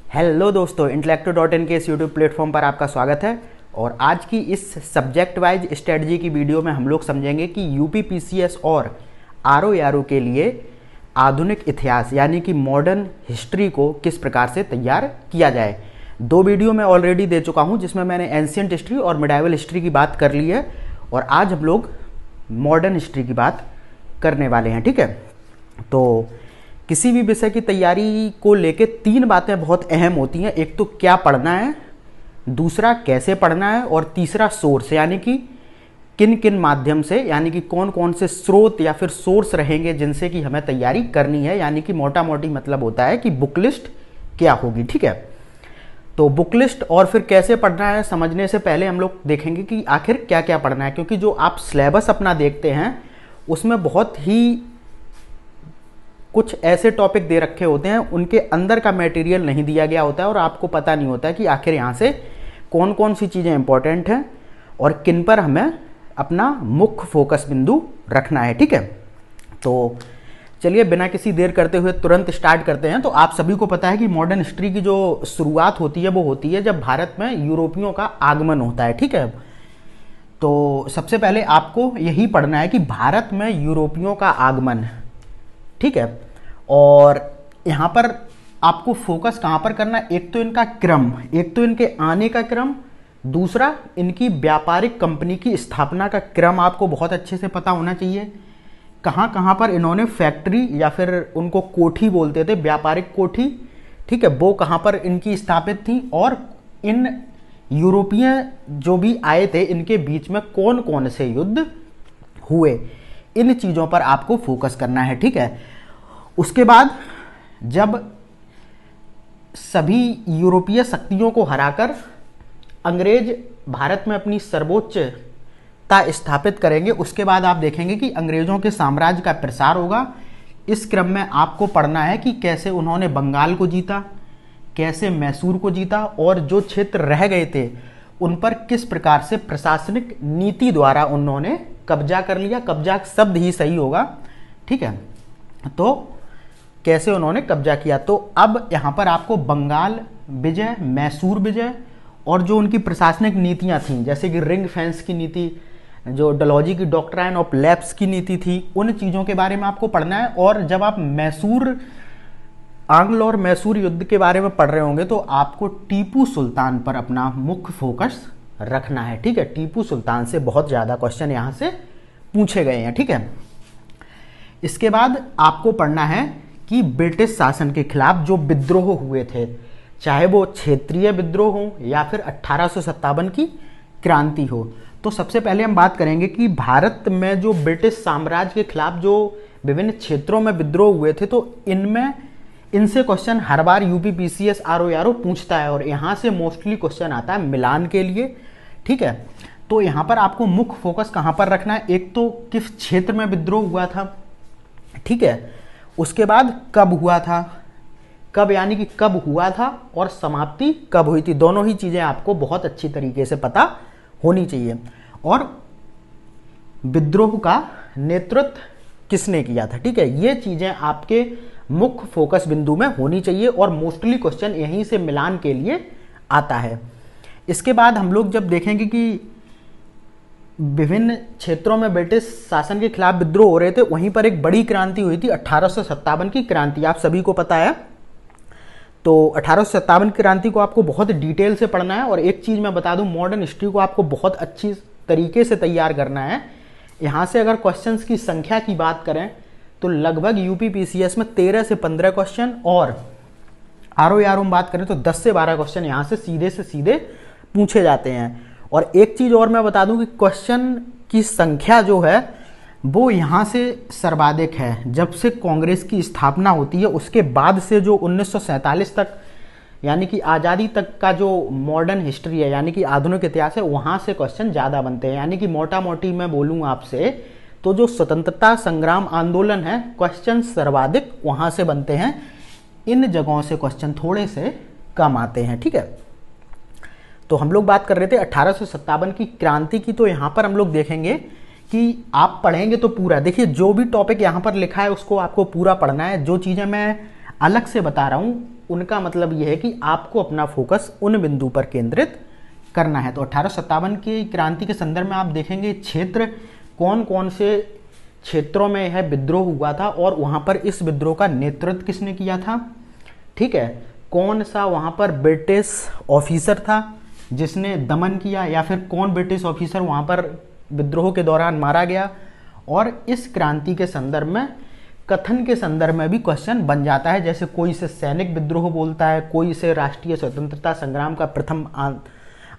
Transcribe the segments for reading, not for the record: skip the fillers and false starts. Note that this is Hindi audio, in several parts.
हेलो दोस्तों, इंटेलेक्टो.इन के इस यूट्यूब प्लेटफॉर्म पर आपका स्वागत है। और आज की इस सब्जेक्ट वाइज स्ट्रेटजी की वीडियो में हम लोग समझेंगे कि यूपी पीसीएस और आरओ के लिए आधुनिक इतिहास यानी कि मॉडर्न हिस्ट्री को किस प्रकार से तैयार किया जाए। दो वीडियो मैं ऑलरेडी दे चुका हूं जिसमें मैंने एंशिएंट हिस्ट्री और मिडाइवल हिस्ट्री की बात कर ली है और आज हम लोग मॉडर्न हिस्ट्री की बात करने वाले हैं। ठीक है, तो किसी भी विषय की तैयारी को लेके तीन बातें बहुत अहम होती हैं। एक तो क्या पढ़ना है, दूसरा कैसे पढ़ना है और तीसरा सोर्स यानी कि किन किन माध्यम से यानी कि कौन कौन से स्रोत या फिर सोर्स रहेंगे जिनसे कि हमें तैयारी करनी है। यानी कि मोटा मोटी मतलब होता है कि बुक लिस्ट क्या होगी। ठीक है, तो बुक लिस्ट और फिर कैसे पढ़ना है समझने से पहले हम लोग देखेंगे कि आखिर क्या क्या पढ़ना है, क्योंकि जो आप सिलेबस अपना देखते हैं उसमें बहुत ही कुछ ऐसे टॉपिक दे रखे होते हैं, उनके अंदर का मटेरियल नहीं दिया गया होता है और आपको पता नहीं होता है कि आखिर यहाँ से कौन कौन सी चीज़ें इंपॉर्टेंट हैं और किन पर हमें अपना मुख्य फोकस बिंदु रखना है। ठीक है, तो चलिए बिना किसी देर करते हुए तुरंत स्टार्ट करते हैं। तो आप सभी को पता है कि मॉडर्न हिस्ट्री की जो शुरुआत होती है वो होती है जब भारत में यूरोपियों का आगमन होता है। ठीक है, तो सबसे पहले आपको यही पढ़ना है कि भारत में यूरोपियों का आगमन। ठीक है, और यहाँ पर आपको फोकस कहाँ पर करना है, एक तो इनका क्रम, एक तो इनके आने का क्रम, दूसरा इनकी व्यापारिक कंपनी की स्थापना का क्रम आपको बहुत अच्छे से पता होना चाहिए। कहाँ कहाँ पर इन्होंने फैक्ट्री या फिर उनको कोठी बोलते थे, व्यापारिक कोठी, ठीक है, वो कहाँ पर इनकी स्थापित थी और इन यूरोपीय जो भी आए थे इनके बीच में कौन कौन से युद्ध हुए, इन चीज़ों पर आपको फोकस करना है। ठीक है, उसके बाद जब सभी यूरोपीय शक्तियों को हराकर अंग्रेज भारत में अपनी सर्वोच्चता स्थापित करेंगे, उसके बाद आप देखेंगे कि अंग्रेजों के साम्राज्य का प्रसार होगा। इस क्रम में आपको पढ़ना है कि कैसे उन्होंने बंगाल को जीता, कैसे मैसूर को जीता और जो क्षेत्र रह गए थे उन पर किस प्रकार से प्रशासनिक नीति द्वारा उन्होंने कब्जा कर लिया। कब्जा शब्द ही सही होगा। ठीक है, तो कैसे उन्होंने कब्जा किया। तो अब यहाँ पर आपको बंगाल विजय, मैसूर विजय और जो उनकी प्रशासनिक नीतियाँ थीं जैसे कि रिंग फेंस की नीति, जो डलहौजी की डॉक्ट्राइन ऑफ लैप्स की नीति थी, उन चीज़ों के बारे में आपको पढ़ना है। और जब आप आंग्ल और मैसूर युद्ध के बारे में पढ़ रहे होंगे तो आपको टीपू सुल्तान पर अपना मुख्य फोकस रखना है। ठीक है, टीपू सुल्तान से बहुत ज़्यादा क्वेश्चन यहाँ से पूछे गए हैं। ठीक है, इसके बाद आपको पढ़ना है कि ब्रिटिश शासन के खिलाफ जो विद्रोह हुए थे, चाहे वो क्षेत्रीय विद्रोह हो या फिर 1857 की क्रांति हो। तो सबसे पहले हम बात करेंगे कि भारत में जो ब्रिटिश साम्राज्य के खिलाफ जो विभिन्न क्षेत्रों में विद्रोह हुए थे, तो इनसे क्वेश्चन हर बार यूपी पीसीएस आरओ पूछता है और यहाँ से मोस्टली क्वेश्चन आता है मिलान के लिए। ठीक है, तो यहाँ पर आपको मुख्य फोकस कहाँ पर रखना है, एक तो किस क्षेत्र में विद्रोह हुआ था, ठीक है, उसके बाद कब हुआ था, कब यानी कि कब हुआ था और समाप्ति कब हुई थी। दोनों ही चीज़ें आपको बहुत अच्छी तरीके से पता होनी चाहिए। और विद्रोह का नेतृत्व किसने किया था। ठीक है, ये चीज़ें आपके मुख्य फोकस बिंदु में होनी चाहिए और मोस्टली क्वेश्चन यहीं से मिलान के लिए आता है। इसके बाद हम लोग जब देखेंगे कि विभिन्न क्षेत्रों में ब्रिटिश शासन के खिलाफ विद्रोह हो रहे थे, वहीं पर एक बड़ी क्रांति हुई थी 1857 की क्रांति, आप सभी को पता है। तो 1857 की क्रांति को आपको बहुत डिटेल से पढ़ना है। और एक चीज़ मैं बता दूं, मॉडर्न हिस्ट्री को आपको बहुत अच्छी तरीके से तैयार करना है। यहाँ से अगर क्वेश्चंस की संख्या की बात करें तो लगभग यूपी पीसीएस में 13 से 15 क्वेश्चन और आरओ में बात करें तो 10 से 12 क्वेश्चन यहाँ से सीधे पूछे जाते हैं। और एक चीज़ और मैं बता दूं कि क्वेश्चन की संख्या जो है वो यहाँ से सर्वाधिक है। जब से कांग्रेस की स्थापना होती है उसके बाद से जो 1947 तक यानी कि आज़ादी तक का जो मॉडर्न हिस्ट्री है यानी कि आधुनिक इतिहास है, वहाँ से क्वेश्चन ज़्यादा बनते हैं। यानी कि मोटा मोटी मैं बोलूँ आपसे तो जो स्वतंत्रता संग्राम आंदोलन है, क्वेश्चन सर्वाधिक वहाँ से बनते हैं। इन जगहों से क्वेश्चन थोड़े से कम आते हैं। ठीक है, तो हम लोग बात कर रहे थे 1857 की क्रांति की। तो यहाँ पर हम लोग देखेंगे कि आप पढ़ेंगे तो पूरा देखिए, जो भी टॉपिक यहाँ पर लिखा है उसको आपको पूरा पढ़ना है। जो चीज़ें मैं अलग से बता रहा हूँ उनका मतलब यह है कि आपको अपना फोकस उन बिंदु पर केंद्रित करना है। तो 1857 की क्रांति के संदर्भ में आप देखेंगे क्षेत्र कौन कौन से क्षेत्रों में यह विद्रोह हुआ था और वहाँ पर इस विद्रोह का नेतृत्व किसने किया था, ठीक है, कौन सा वहाँ पर ब्रिटिश ऑफिसर था जिसने दमन किया, या फिर कौन ब्रिटिश ऑफिसर वहाँ पर विद्रोह के दौरान मारा गया। और इस क्रांति के संदर्भ में कथन के संदर्भ में भी क्वेश्चन बन जाता है, जैसे कोई इसे सैनिक विद्रोह बोलता है, कोई इसे राष्ट्रीय स्वतंत्रता संग्राम का प्रथम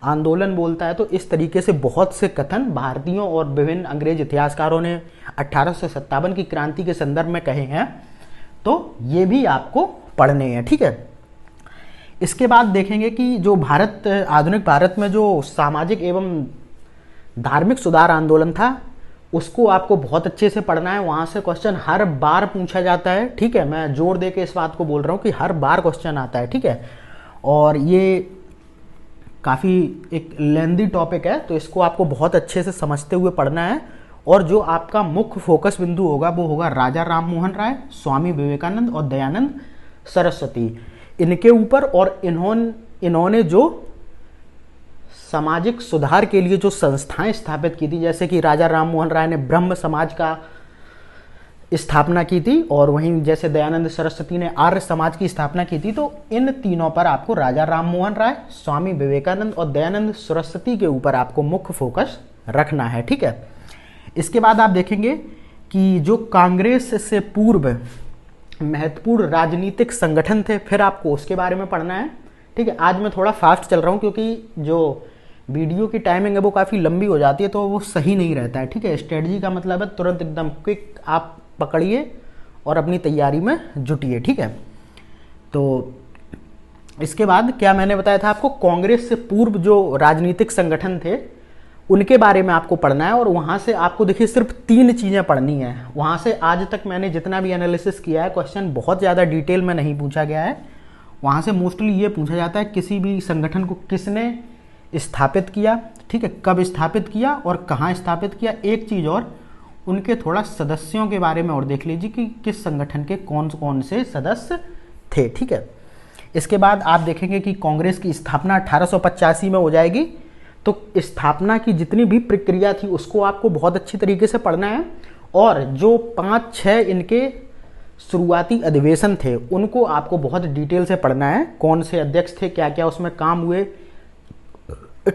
आंदोलन बोलता है। तो इस तरीके से बहुत से कथन भारतीयों और विभिन्न अंग्रेज इतिहासकारों ने 1857 की क्रांति के संदर्भ में कहे हैं, तो ये भी आपको पढ़ने हैं, ठीक है। इसके बाद देखेंगे कि जो भारत, आधुनिक भारत में जो सामाजिक एवं धार्मिक सुधार आंदोलन था उसको आपको बहुत अच्छे से पढ़ना है। वहाँ से क्वेश्चन हर बार पूछा जाता है, ठीक है। मैं जोर दे के इस बात को बोल रहा हूँ कि हर बार क्वेश्चन आता है, ठीक है। और ये काफ़ी एक लेंदी टॉपिक है, तो इसको आपको बहुत अच्छे से समझते हुए पढ़ना है। और जो आपका मुख्य फोकस बिंदु होगा वो होगा राजा राम मोहन राय, स्वामी विवेकानंद और दयानंद सरस्वती, इनके ऊपर। और इन्होंने जो सामाजिक सुधार के लिए जो संस्थाएं स्थापित की थी, जैसे कि राजा राम मोहन राय ने ब्रह्म समाज का स्थापना की थी, और वहीं जैसे दयानंद सरस्वती ने आर्य समाज की स्थापना की थी। तो इन तीनों पर आपको राजा राम मोहन राय, स्वामी विवेकानंद और दयानंद सरस्वती के ऊपर आपको मुख्य फोकस रखना है, ठीक है। इसके बाद आप देखेंगे कि जो कांग्रेस से पूर्व महत्वपूर्ण राजनीतिक संगठन थे, फिर आपको उसके बारे में पढ़ना है, ठीक है। आज मैं थोड़ा फास्ट चल रहा हूँ क्योंकि जो वीडियो की टाइमिंग है वो काफ़ी लंबी हो जाती है, तो वो सही नहीं रहता है, ठीक है। स्ट्रेटजी का मतलब है तुरंत एकदम क्विक आप पकड़िए और अपनी तैयारी में जुटिए, ठीक है। तो इसके बाद क्या मैंने बताया था आपको, कांग्रेस से पूर्व जो राजनीतिक संगठन थे उनके बारे में आपको पढ़ना है। और वहाँ से आपको देखिए सिर्फ 3 चीज़ें पढ़नी है। वहाँ से आज तक मैंने जितना भी एनालिसिस किया है, क्वेश्चन बहुत ज़्यादा डिटेल में नहीं पूछा गया है। वहाँ से मोस्टली ये पूछा जाता है किसी भी संगठन को किसने स्थापित किया, ठीक है, कब स्थापित किया और कहाँ स्थापित किया। एक चीज़ और, उनके थोड़ा सदस्यों के बारे में और देख लीजिए कि किस संगठन के कौन कौन से सदस्य थे, ठीक है। इसके बाद आप देखेंगे कि कांग्रेस की स्थापना 1885 में हो जाएगी। तो स्थापना की जितनी भी प्रक्रिया थी उसको आपको बहुत अच्छी तरीके से पढ़ना है। और जो 5-6 इनके शुरुआती अधिवेशन थे उनको आपको बहुत डिटेल से पढ़ना है, कौन से अध्यक्ष थे, क्या क्या उसमें काम हुए,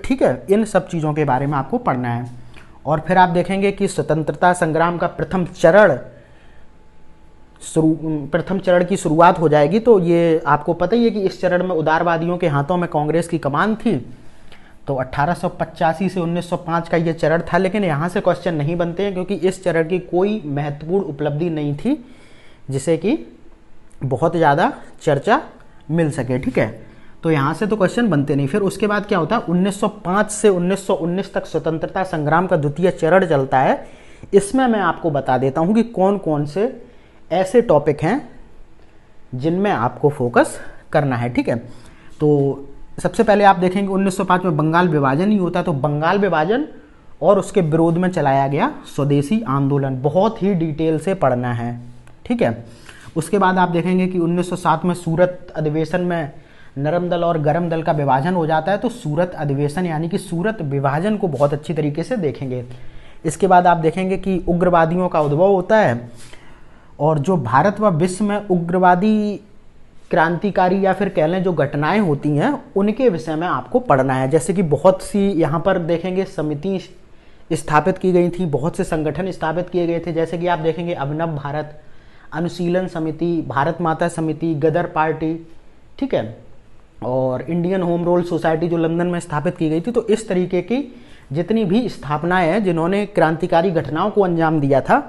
ठीक है। इन सब चीज़ों के बारे में आपको पढ़ना है। और फिर आप देखेंगे कि स्वतंत्रता संग्राम का प्रथम चरण की शुरुआत हो जाएगी। तो ये आपको पता ही है कि इस चरण में उदारवादियों के हाथों में कांग्रेस की कमान थी। तो 1885 से 1905 का ये चरण था, लेकिन यहाँ से क्वेश्चन नहीं बनते हैं क्योंकि इस चरण की कोई महत्वपूर्ण उपलब्धि नहीं थी जिसे कि बहुत ज़्यादा चर्चा मिल सके, ठीक है। तो यहाँ से तो क्वेश्चन बनते नहीं। फिर उसके बाद क्या होता है, 1905 से 1919 तक स्वतंत्रता संग्राम का द्वितीय चरण चलता है। इसमें मैं आपको बता देता हूँ कि कौन कौन से ऐसे टॉपिक हैं जिनमें आपको फोकस करना है, ठीक है। तो सबसे पहले आप देखेंगे 1905 में बंगाल विभाजन ही होता है। तो बंगाल विभाजन और उसके विरोध में चलाया गया स्वदेशी आंदोलन, बहुत ही डिटेल से पढ़ना है, ठीक है। उसके बाद आप देखेंगे कि 1907 में सूरत अधिवेशन में नरम दल और गरम दल का विभाजन हो जाता है। तो सूरत अधिवेशन यानी कि सूरत विभाजन को बहुत अच्छी तरीके से देखेंगे। इसके बाद आप देखेंगे कि उग्रवादियों का उद्भव होता है और जो भारत व विश्व में उग्रवादी क्रांतिकारी या फिर कह लें जो घटनाएं होती हैं उनके विषय में आपको पढ़ना है। जैसे कि बहुत सी यहाँ पर देखेंगे समिति स्थापित की गई थी, बहुत से संगठन स्थापित किए गए थे। जैसे कि आप देखेंगे अभिनव भारत अनुशीलन समिति, भारत माता समिति, गदर पार्टी, ठीक है, और इंडियन होम रूल सोसाइटी जो लंदन में स्थापित की गई थी। तो इस तरीके की जितनी भी स्थापनाएं हैं जिन्होंने क्रांतिकारी घटनाओं को अंजाम दिया था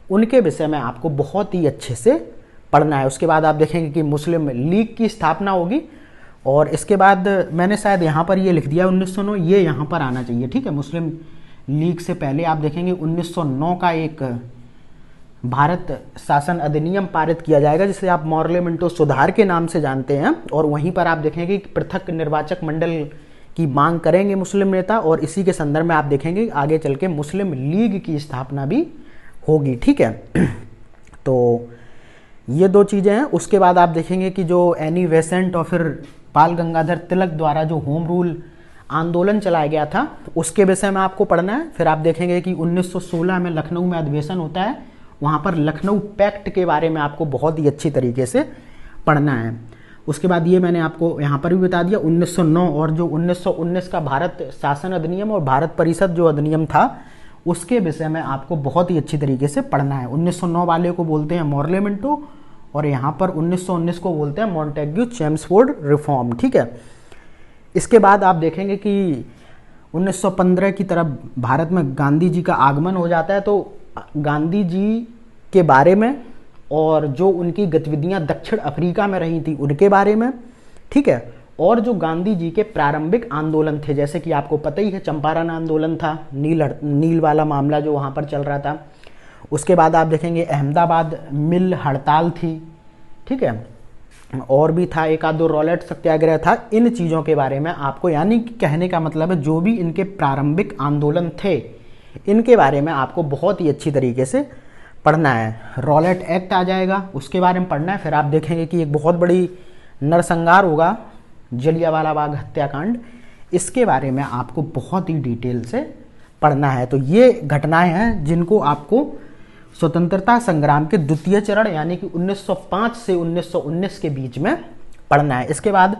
उनके विषय में आपको बहुत ही अच्छे से पढ़ना है। उसके बाद आप देखेंगे कि मुस्लिम लीग की स्थापना होगी। और इसके बाद मैंने शायद यहाँ पर ये लिख दिया 1909, ये यहाँ पर आना चाहिए, ठीक है। मुस्लिम लीग से पहले आप देखेंगे 1909 का एक भारत शासन अधिनियम पारित किया जाएगा जिसे आप मॉर्ले मिंटो सुधार के नाम से जानते हैं। और वहीं पर आप देखेंगे कि पृथक निर्वाचक मंडल की मांग करेंगे मुस्लिम नेता, और इसी के संदर्भ में आप देखेंगे आगे चल के मुस्लिम लीग की स्थापना भी होगी, ठीक है। तो ये दो चीज़ें हैं। उसके बाद आप देखेंगे कि जो एनी बेसेंट और फिर बाल गंगाधर तिलक द्वारा जो होम रूल आंदोलन चलाया गया था, तो उसके विषय में आपको पढ़ना है। फिर आप देखेंगे कि 1916 में लखनऊ में अधिवेशन होता है, वहाँ पर लखनऊ पैक्ट के बारे में आपको बहुत ही अच्छी तरीके से पढ़ना है। उसके बाद ये मैंने आपको यहाँ पर भी बता दिया 1909 और जो 1919 का भारत शासन अधिनियम और भारत परिषद जो अधिनियम था, उसके विषय में आपको बहुत ही अच्छी तरीके से पढ़ना है। 1909 वाले को बोलते हैं मॉर्लेमेंटो और यहाँ पर 1919 को बोलते हैं मॉन्टेग्यू चेम्सफोर्ड रिफॉर्म, ठीक है। इसके बाद आप देखेंगे कि 1915 की तरफ भारत में गांधी जी का आगमन हो जाता है, तो गांधी जी के बारे में और जो उनकी गतिविधियां दक्षिण अफ्रीका में रही थी उनके बारे में, ठीक है। और जो गांधी जी के प्रारंभिक आंदोलन थे, जैसे कि आपको पता ही है चंपारण आंदोलन था, नील वाला मामला जो वहाँ पर चल रहा था। उसके बाद आप देखेंगे अहमदाबाद मिल हड़ताल थी, ठीक है, और भी था एक आध दो रॉलेट सत्याग्रह था। इन चीज़ों के बारे में आपको, यानी कहने का मतलब है जो भी इनके प्रारंभिक आंदोलन थे इनके बारे में आपको बहुत ही अच्छी तरीके से पढ़ना है। रॉलेट एक्ट आ जाएगा, उसके बारे में पढ़ना है। फिर आप देखेंगे कि एक बहुत बड़ी नरसंहार होगा, जलियांवाला बाग हत्याकांड, इसके बारे में आपको बहुत ही डिटेल से पढ़ना है। तो ये घटनाएं हैं जिनको आपको स्वतंत्रता संग्राम के द्वितीय चरण यानी कि 1905 से 1919 के बीच में पढ़ना है। इसके बाद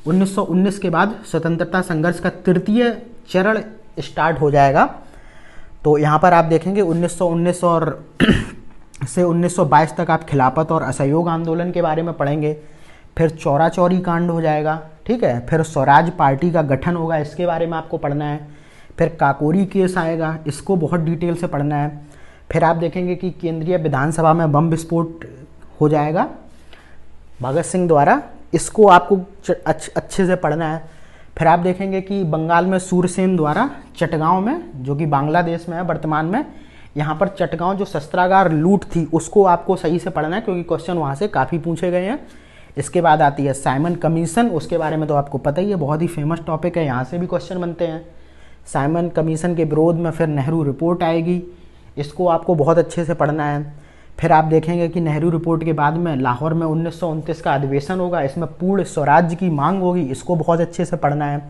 1919 के बाद स्वतंत्रता संघर्ष का तृतीय चरण स्टार्ट हो जाएगा। तो यहाँ पर आप देखेंगे 1919 और से 1922 तक आप खिलाफत और असहयोग आंदोलन के बारे में पढ़ेंगे। फिर चौरा चौरी कांड हो जाएगा, ठीक है। फिर स्वराज पार्टी का गठन होगा, इसके बारे में आपको पढ़ना है। फिर काकोरी केस आएगा, इसको बहुत डिटेल से पढ़ना है। फिर आप देखेंगे कि केंद्रीय विधानसभा में बम विस्फोट हो जाएगा भगत सिंह द्वारा, इसको आपको अच्छे से पढ़ना है। फिर आप देखेंगे कि बंगाल में सूरसेन द्वारा चटगांव में, जो कि बांग्लादेश में है वर्तमान में, यहाँ पर चटगांव जो शस्त्रागार लूट थी उसको आपको सही से पढ़ना है क्योंकि क्वेश्चन वहाँ से काफ़ी पूछे गए हैं। इसके बाद आती है साइमन कमीशन, उसके बारे में तो आपको पता ही है, बहुत ही फेमस टॉपिक है, यहाँ से भी क्वेश्चन बनते हैं। साइमन कमीशन के विरोध में फिर नेहरू रिपोर्ट आएगी, इसको आपको बहुत अच्छे से पढ़ना है। फिर आप देखेंगे कि नेहरू रिपोर्ट के बाद में लाहौर में 1929 का अधिवेशन होगा, इसमें पूर्ण स्वराज्य की मांग होगी, इसको बहुत अच्छे से पढ़ना है,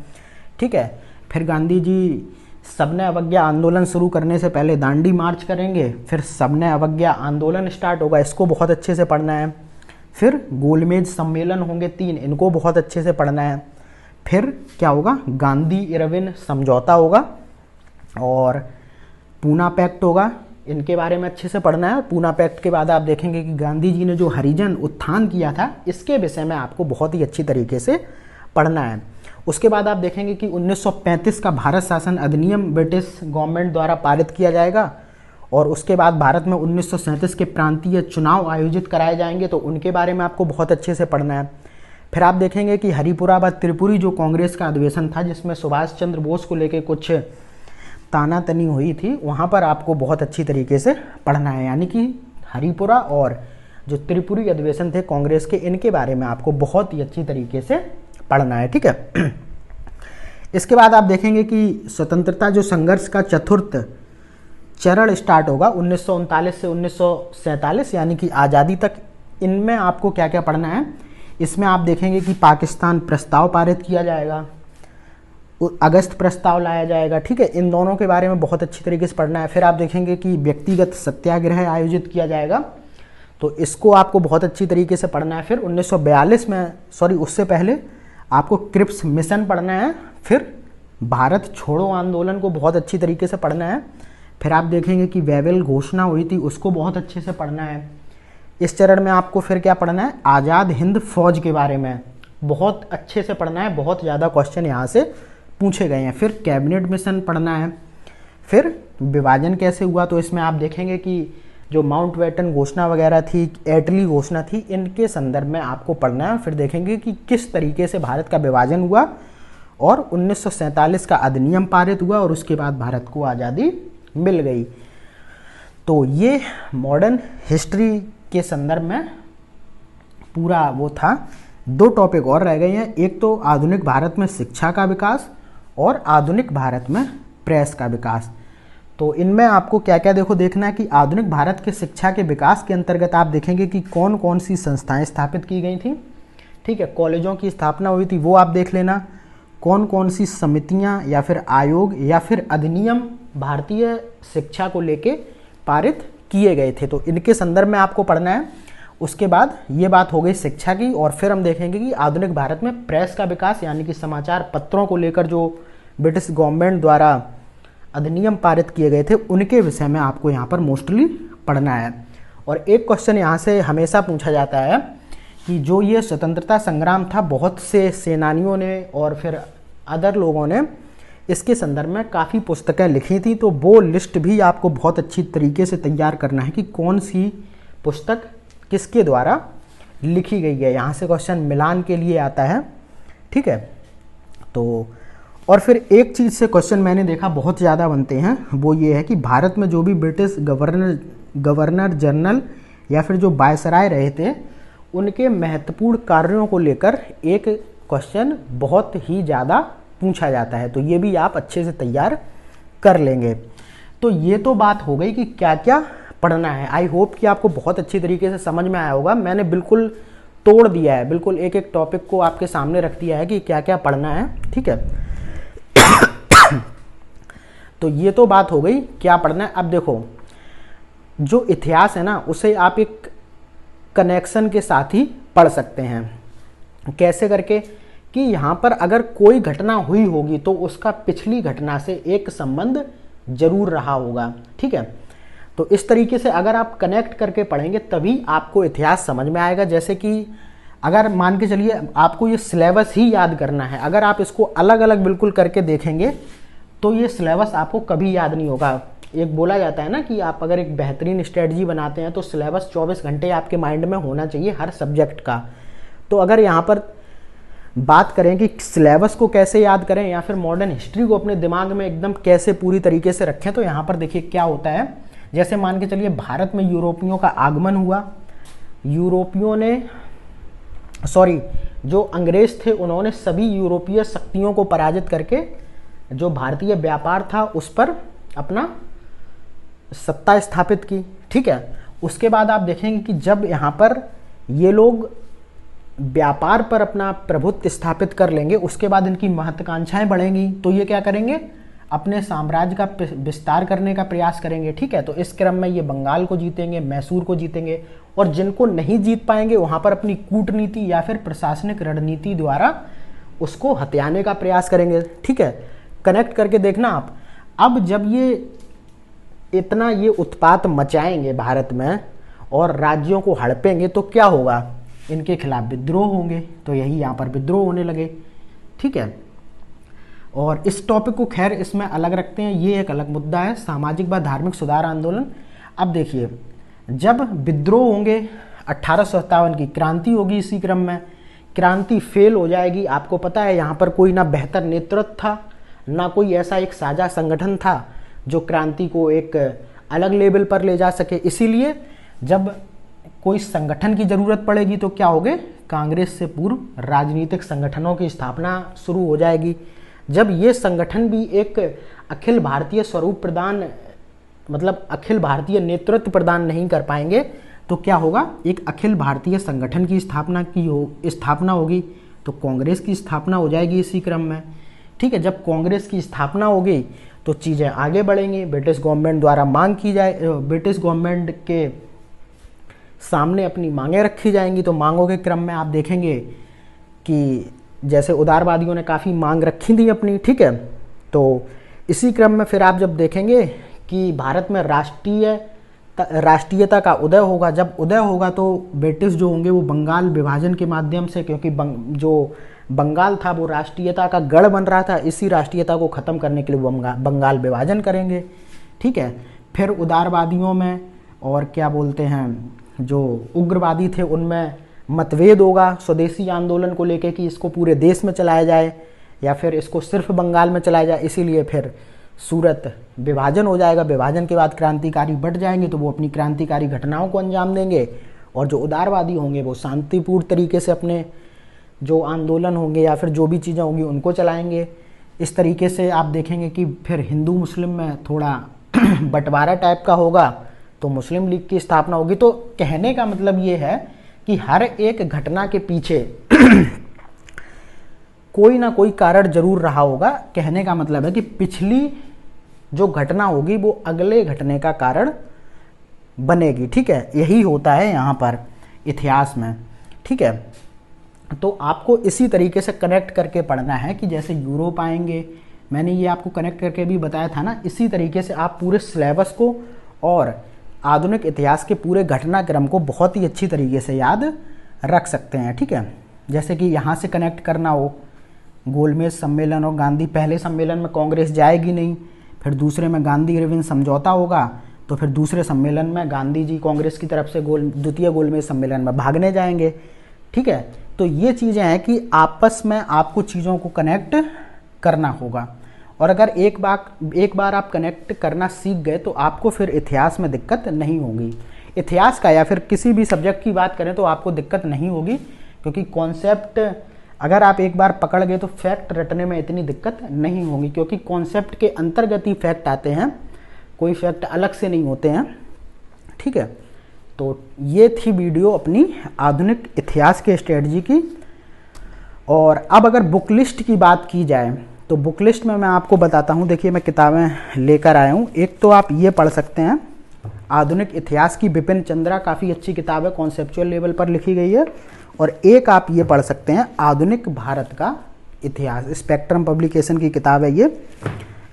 ठीक है। फिर गांधी जी सबने अवज्ञा आंदोलन शुरू करने से पहले दांडी मार्च करेंगे, फिर सबने अवज्ञा आंदोलन स्टार्ट होगा, इसको बहुत अच्छे से पढ़ना है। फिर गोलमेज सम्मेलन होंगे 3, इनको बहुत अच्छे से पढ़ना है। फिर क्या होगा, गांधी इरविन समझौता होगा और पूना पैक्ट होगा, इनके बारे में अच्छे से पढ़ना है। पूना पैक्ट के बाद आप देखेंगे कि गांधी जी ने जो हरिजन उत्थान किया था इसके विषय में आपको बहुत ही अच्छी तरीके से पढ़ना है। उसके बाद आप देखेंगे कि 1935 का भारत शासन अधिनियम ब्रिटिश गवर्नमेंट द्वारा पारित किया जाएगा और उसके बाद भारत में 1937 के प्रांतीय चुनाव आयोजित कराए जाएंगे, तो उनके बारे में आपको बहुत अच्छे से पढ़ना है। फिर आप देखेंगे कि हरिपुरा व त्रिपुरी जो कांग्रेस का अधिवेशन था जिसमें सुभाष चंद्र बोस को लेकर कुछ तानातनी हुई थी, वहाँ पर आपको बहुत अच्छी तरीके से पढ़ना है। यानी कि हरिपुरा और जो त्रिपुरी अधिवेशन थे कांग्रेस के, इनके बारे में आपको बहुत ही अच्छी तरीके से पढ़ना है, ठीक है। इसके बाद आप देखेंगे कि स्वतंत्रता जो संघर्ष का चतुर्थ चरण स्टार्ट होगा 1939 से 1947 यानी कि आज़ादी तक। इनमें आपको क्या क्या पढ़ना है, इसमें आप देखेंगे कि पाकिस्तान प्रस्ताव पारित किया जाएगा, अगस्त प्रस्ताव लाया जाएगा, ठीक है। इन दोनों के बारे में बहुत अच्छी तरीके से पढ़ना है। फिर आप देखेंगे कि व्यक्तिगत सत्याग्रह आयोजित किया जाएगा, तो इसको आपको बहुत अच्छी तरीके से पढ़ना है। फिर 1942 में, सॉरी उससे पहले आपको क्रिप्स मिशन पढ़ना है। फिर भारत छोड़ो आंदोलन को बहुत अच्छी तरीके से पढ़ना है। फिर आप देखेंगे कि वेवेल घोषणा हुई थी, उसको बहुत अच्छे से पढ़ना है। इस चरण में आपको फिर क्या पढ़ना है, आज़ाद हिंद फौज के बारे में बहुत अच्छे से पढ़ना है, बहुत ज़्यादा क्वेश्चन यहाँ से पूछे गए हैं। फिर कैबिनेट मिशन पढ़ना है। फिर विभाजन कैसे हुआ, तो इसमें आप देखेंगे कि जो माउंट बेटन घोषणा वगैरह थी, एटली घोषणा थी, इनके संदर्भ में आपको पढ़ना है। फिर देखेंगे कि किस तरीके से भारत का विभाजन हुआ और 1947 का अधिनियम पारित हुआ और उसके बाद भारत को आज़ादी मिल गई। तो ये मॉडर्न हिस्ट्री के संदर्भ में पूरा वो था। 2 टॉपिक और रह गए हैं, एक तो आधुनिक भारत में शिक्षा का विकास और आधुनिक भारत में प्रेस का विकास। तो इनमें आपको क्या क्या देखो देखना है कि आधुनिक भारत के शिक्षा के विकास के अंतर्गत आप देखेंगे कि कौन कौन सी संस्थाएं स्थापित की गई थी, ठीक है, कॉलेजों की स्थापना हुई थी वो आप देख लेना, कौन कौन सी समितियां या फिर आयोग या फिर अधिनियम भारतीय शिक्षा को लेके पारित किए गए थे, तो इनके संदर्भ में आपको पढ़ना है। उसके बाद ये बात हो गई शिक्षा की, और फिर हम देखेंगे कि आधुनिक भारत में प्रेस का विकास यानी कि समाचार पत्रों को लेकर जो ब्रिटिश गवर्नमेंट द्वारा अधिनियम पारित किए गए थे उनके विषय में आपको यहाँ पर मोस्टली पढ़ना है। और एक क्वेश्चन यहाँ से हमेशा पूछा जाता है कि जो ये स्वतंत्रता संग्राम था, बहुत से सेनानियों ने और फिर अदर लोगों ने इसके संदर्भ में काफ़ी पुस्तकें लिखी थी, तो वो लिस्ट भी आपको बहुत अच्छी तरीके से तैयार करना है कि कौन सी पुस्तक किसके द्वारा लिखी गई है। यहाँ से क्वेश्चन मिलान के लिए आता है, ठीक है। तो और फिर एक चीज़ से क्वेश्चन मैंने देखा बहुत ज़्यादा बनते हैं, वो ये है कि भारत में जो भी ब्रिटिश गवर्नर जनरल या फिर जो वायसराय रहे थे उनके महत्वपूर्ण कार्यों को लेकर एक क्वेश्चन बहुत ही ज़्यादा पूछा जाता है, तो ये भी आप अच्छे से तैयार कर लेंगे। तो ये तो बात हो गई कि क्या क्या पढ़ना है। आई होप कि आपको बहुत अच्छी तरीके से समझ में आया होगा। मैंने बिल्कुल तोड़ दिया है, बिल्कुल एक एक टॉपिक को आपके सामने रख दिया है कि क्या क्या पढ़ना है, ठीक है। तो ये तो बात हो गई क्या पढ़ना है। अब देखो, जो इतिहास है ना उसे आप एक कनेक्शन के साथ ही पढ़ सकते हैं। कैसे करके कि यहाँ पर अगर कोई घटना हुई होगी तो उसका पिछली घटना से एक संबंध जरूर रहा होगा, ठीक है। तो इस तरीके से अगर आप कनेक्ट करके पढ़ेंगे तभी आपको इतिहास समझ में आएगा। जैसे कि अगर मान के चलिए आपको ये सिलेबस ही याद करना है, अगर आप इसको अलग अलग बिल्कुल करके देखेंगे तो ये सिलेबस आपको कभी याद नहीं होगा। एक बोला जाता है ना कि आप अगर एक बेहतरीन स्ट्रेटजी बनाते हैं तो सिलेबस 24 घंटे आपके माइंड में होना चाहिए हर सब्जेक्ट का। तो अगर यहाँ पर बात करें कि सिलेबस को कैसे याद करें या फिर मॉडर्न हिस्ट्री को अपने दिमाग में एकदम कैसे पूरी तरीके से रखें, तो यहाँ पर देखिए क्या होता है। जैसे मान के चलिए भारत में यूरोपियों का आगमन हुआ, यूरोपियों ने जो अंग्रेज थे उन्होंने सभी यूरोपीय शक्तियों को पराजित करके जो भारतीय व्यापार था उस पर अपना सत्ता स्थापित की, ठीक है। उसके बाद आप देखेंगे कि जब यहाँ पर ये लोग व्यापार पर अपना प्रभुत्व स्थापित कर लेंगे उसके बाद इनकी महत्वाकांक्षाएं बढ़ेंगी, तो ये क्या करेंगे, अपने साम्राज्य का विस्तार करने का प्रयास करेंगे, ठीक है। तो इस क्रम में ये बंगाल को जीतेंगे, मैसूर को जीतेंगे, और जिनको नहीं जीत पाएंगे वहाँ पर अपनी कूटनीति या फिर प्रशासनिक रणनीति द्वारा उसको हथियाने का प्रयास करेंगे, ठीक है। कनेक्ट करके देखना आप। अब जब ये इतना ये उत्पात मचाएंगे भारत में और राज्यों को हड़पेंगे तो क्या होगा, इनके खिलाफ विद्रोह होंगे, तो यही यहाँ पर विद्रोह होने लगे, ठीक है। और इस टॉपिक को खैर इसमें अलग रखते हैं, ये एक अलग मुद्दा है, सामाजिक व धार्मिक सुधार आंदोलन। अब देखिए, जब विद्रोह होंगे 1857 की क्रांति होगी, इसी क्रम में क्रांति फेल हो जाएगी। आपको पता है यहाँ पर कोई ना बेहतर नेतृत्व था, ना कोई ऐसा एक साझा संगठन था जो क्रांति को एक अलग लेवल पर ले जा सके। इसीलिए जब कोई संगठन की जरूरत पड़ेगी तो क्या होगे, कांग्रेस से पूर्व राजनीतिक संगठनों की स्थापना शुरू हो जाएगी। जब ये संगठन भी एक अखिल भारतीय स्वरूप प्रदान, मतलब अखिल भारतीय नेतृत्व प्रदान नहीं कर पाएंगे तो क्या होगा, एक अखिल भारतीय संगठन की स्थापना होगी, तो कांग्रेस की स्थापना हो जाएगी इसी क्रम में, ठीक है। जब कांग्रेस की स्थापना होगी तो चीज़ें आगे बढ़ेंगी, ब्रिटिश गवर्नमेंट द्वारा मांग की जाए, ब्रिटिश गवर्नमेंट के सामने अपनी मांगें रखी जाएंगी। तो मांगों के क्रम में आप देखेंगे कि जैसे उदारवादियों ने काफ़ी मांग रखी थी अपनी, ठीक है। तो इसी क्रम में फिर आप जब देखेंगे कि भारत में राष्ट्रीयता का उदय होगा। जब उदय होगा तो ब्रिटिश जो होंगे वो बंगाल विभाजन के माध्यम से, क्योंकि जो बंगाल था वो राष्ट्रीयता का गढ़ बन रहा था, इसी राष्ट्रीयता को ख़त्म करने के लिए वो बंगाल विभाजन करेंगे, ठीक है। फिर उदारवादियों में और क्या बोलते हैं, जो उग्रवादी थे उनमें मतभेद होगा स्वदेशी आंदोलन को लेके कि इसको पूरे देश में चलाया जाए या फिर इसको सिर्फ बंगाल में चलाया जाए। इसीलिए फिर सूरत विभाजन हो जाएगा। विभाजन के बाद क्रांतिकारी बढ़ जाएंगे तो वो अपनी क्रांतिकारी घटनाओं को अंजाम देंगे, और जो उदारवादी होंगे वो शांतिपूर्ण तरीके से अपने जो आंदोलन होंगे या फिर जो भी चीज़ें होंगी उनको चलाएंगे। इस तरीके से आप देखेंगे कि फिर हिंदू मुस्लिम में थोड़ा बंटवारा टाइप का होगा तो मुस्लिम लीग की स्थापना होगी। तो कहने का मतलब ये है कि हर एक घटना के पीछे कोई ना कोई कारण जरूर रहा होगा। कहने का मतलब है कि पिछली जो घटना होगी वो अगले घटने का कारण बनेगी, ठीक है। यही होता है यहाँ पर इतिहास में, ठीक है। तो आपको इसी तरीके से कनेक्ट करके पढ़ना है कि जैसे यूरोप आएंगे, मैंने ये आपको कनेक्ट करके भी बताया था ना, इसी तरीके से आप पूरे सिलेबस को और आधुनिक इतिहास के पूरे घटनाक्रम को बहुत ही अच्छी तरीके से याद रख सकते हैं, ठीक है। जैसे कि यहाँ से कनेक्ट करना हो, गोलमेज सम्मेलन और गांधी, पहले सम्मेलन में कांग्रेस जाएगी नहीं, फिर दूसरे में गांधी इरविन समझौता होगा, तो फिर दूसरे सम्मेलन में गांधी जी कांग्रेस की तरफ से द्वितीय गोलमेज सम्मेलन में भागने जाएंगे, ठीक है। तो ये चीज़ें हैं कि आपस में आपको चीज़ों को कनेक्ट करना होगा, और अगर एक बार आप कनेक्ट करना सीख गए तो आपको फिर इतिहास में दिक्कत नहीं होगी। इतिहास का या फिर किसी भी सब्जेक्ट की बात करें तो आपको दिक्कत नहीं होगी, क्योंकि कॉन्सेप्ट अगर आप एक बार पकड़ गए तो फैक्ट रटने में इतनी दिक्कत नहीं होगी, क्योंकि कॉन्सेप्ट के अंतर्गत ही फैक्ट आते हैं, कोई फैक्ट अलग से नहीं होते हैं, ठीक है। तो ये थी वीडियो अपनी आधुनिक इतिहास के स्ट्रेटजी की। और अब अगर बुक लिस्ट की बात की जाए तो बुक लिस्ट में मैं आपको बताता हूँ। देखिए मैं किताबें लेकर आया हूँ। एक तो आप ये पढ़ सकते हैं आधुनिक इतिहास की बिपिन चंद्रा, काफ़ी अच्छी किताब है, कॉन्सेप्चुअल लेवल पर लिखी गई है। और एक आप ये पढ़ सकते हैं आधुनिक भारत का इतिहास, स्पेक्ट्रम पब्लिकेशन की किताब है ये,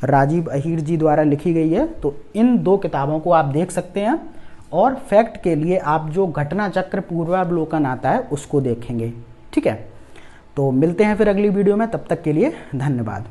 राजीव अहीर जी द्वारा लिखी गई है। तो इन दो किताबों को आप देख सकते हैं, और फैक्ट के लिए आप जो घटना चक्र पूर्वावलोकन आता है उसको देखेंगे, ठीक है। तो मिलते हैं फिर अगली वीडियो में, तब तक के लिए धन्यवाद।